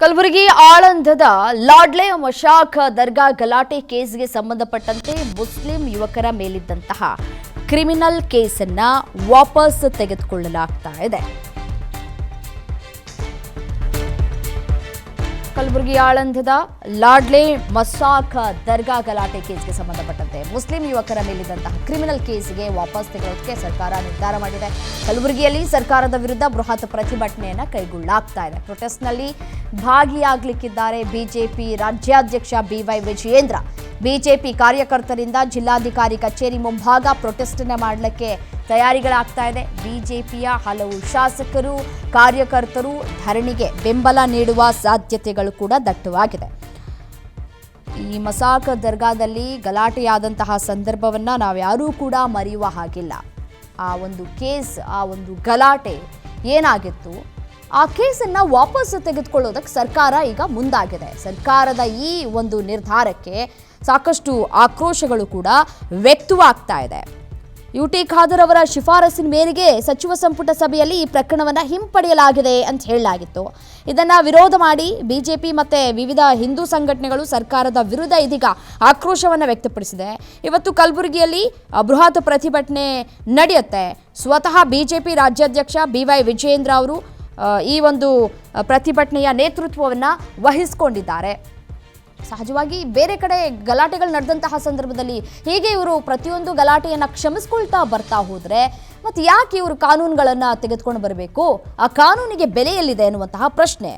ಕಲಬುರಗಿ ಆಳಂದದ ಲಾಡ್ಲೆ ಮಶಾಖ್ ದರ್ಗಾ ಗಲಾಟೆ ಕೇಸ್ಗೆ ಸಂಬಂಧಪಟ್ಟಂತೆ ಮುಸ್ಲಿಂ ಯುವಕರ ಮೇಲಿದ್ದಂತಹ ಕ್ರಿಮಿನಲ್ ಕೇಸನ್ನ ವಾಪಸ್ ತೆಗೆದುಕೊಳ್ಳಲಾಗ್ತಾ ಇದೆ. ಕಲಬುರಗಿ ಆಳಂದದ ಲಾಡ್ಲೆ ಮಸಾಖ್ ದರ್ಗಾ ಗಲಾಟೆ ಕೇಸ್ಗೆ ಸಂಬಂಧಪಟ್ಟಂತೆ ಮುಸ್ಲಿಂ ಯುವಕರ ಮೇಲಿದ್ದಂತಹ ಕ್ರಿಮಿನಲ್ ಕೇಸ್ಗೆ ವಾಪಸ್ ತೆಗೆದುಕೊಳ್ಳೋದಕ್ಕೆ ಸರ್ಕಾರ ನಿರ್ಧಾರ ಮಾಡಿದೆ. ಕಲಬುರಗಿಯಲ್ಲಿ ಸರ್ಕಾರದ ವಿರುದ್ಧ ಬೃಹತ್ ಪ್ರತಿಭಟನೆಯನ್ನ ಕೈಗೊಳ್ಳಲಾಗ್ತಾ ಇದೆ. ಪ್ರೊಟೆಸ್ಟ್ನಲ್ಲಿ ಭಾಗಿಯಾಗಲಿಕ್ಕಿದ್ದಾರೆ ಬಿಜೆಪಿ ರಾಜ್ಯಾಧ್ಯಕ್ಷ ಬಿವೈ ವಿಜಯೇಂದ್ರ. ಬಿಜೆಪಿ ಕಾರ್ಯಕರ್ತರಿಂದ ಜಿಲ್ಲಾಧಿಕಾರಿ ಕಚೇರಿ ಮುಂಭಾಗ ಪ್ರೊಟೆಸ್ಟ್ ಮಾಡಲಿಕ್ಕೆ ತಯಾರಿಗಳಾಗ್ತಾ ಇದೆ. ಬಿಜೆಪಿಯ ಹಲವು ಶಾಸಕರು ಕಾರ್ಯಕರ್ತರು ಧರಣಿಗೆ ಬೆಂಬಲ ನೀಡುವ ಸಾಧ್ಯತೆಗಳು ಕೂಡ ದಟ್ಟವಾಗಿದೆ. ಈ ಮಸಾಖ್ ದರ್ಗಾದಲ್ಲಿ ಗಲಾಟೆಯಾದಂತಹ ಸಂದರ್ಭವನ್ನ ನಾವ್ಯಾರೂ ಕೂಡ ಮರೆಯುವ ಹಾಗಿಲ್ಲ. ಆ ಒಂದು ಕೇಸ್, ಆ ಒಂದು ಗಲಾಟೆ ಏನಾಗಿತ್ತು, ಆ ಕೇಸನ್ನ ವಾಪಸ್ ತೆಗೆದುಕೊಳ್ಳೋದಕ್ಕೆ ಸರ್ಕಾರ ಈಗ ಮುಂದಾಗಿದೆ. ಸರ್ಕಾರದ ಈ ಒಂದು ನಿರ್ಧಾರಕ್ಕೆ ಸಾಕಷ್ಟು ಆಕ್ರೋಶಗಳು ಕೂಡ ವ್ಯಕ್ತವಾಗ್ತಾ ಇದೆ. ಯುಟಿ ಖಾದರ್ ಅವರ ಶಿಫಾರಸಿನ ಮೇರೆಗೆ ಸಚಿವ ಸಂಪುಟ ಸಭೆಯಲ್ಲಿ ಈ ಪ್ರಕರಣವನ್ನು ಹಿಂಪಡೆಯಲಾಗಿದೆ ಅಂತ ಹೇಳಲಾಗಿತ್ತು. ಇದನ್ನ ವಿರೋಧ ಮಾಡಿ ಬಿಜೆಪಿ ಮತ್ತೆ ವಿವಿಧ ಹಿಂದೂ ಸಂಘಟನೆಗಳು ಸರ್ಕಾರದ ವಿರುದ್ಧ ಇದೀಗ ಆಕ್ರೋಶವನ್ನು ವ್ಯಕ್ತಪಡಿಸಿದೆ. ಇವತ್ತು ಕಲಬುರಗಿಯಲ್ಲಿ ಬೃಹತ್ ಪ್ರತಿಭಟನೆ ನಡೆಯುತ್ತೆ. ಸ್ವತಃ ಬಿಜೆಪಿ ರಾಜ್ಯಾಧ್ಯಕ್ಷ ಬಿವೈ ವಿಜಯೇಂದ್ರ ಅವರು ಈ ಒಂದು ಪ್ರತಿಭಟನೆಯ ನೇತೃತ್ವವನ್ನು ವಹಿಸಿಕೊಂಡಿದ್ದಾರೆ. ಸಹಜವಾಗಿ ಬೇರೆ ಕಡೆ ಗಲಾಟೆಗಳು ನಡೆದಂತಹ ಸಂದರ್ಭದಲ್ಲಿ ಹೀಗೆ ಇವರು ಪ್ರತಿಯೊಂದು ಗಲಾಟೆಯನ್ನು ಕ್ಷಮಿಸ್ಕೊಳ್ತಾ ಬರ್ತಾ ಹೋದರೆ ಮತ್ತೆ ಯಾಕೆ ಇವರು ಕಾನೂನುಗಳನ್ನು ತೆಗೆದುಕೊಂಡು ಬರಬೇಕು, ಆ ಕಾನೂನಿಗೆ ಬೆಲೆ ಎಲ್ಲಿದೆ ಅನ್ನುವಂತಹ ಪ್ರಶ್ನೆ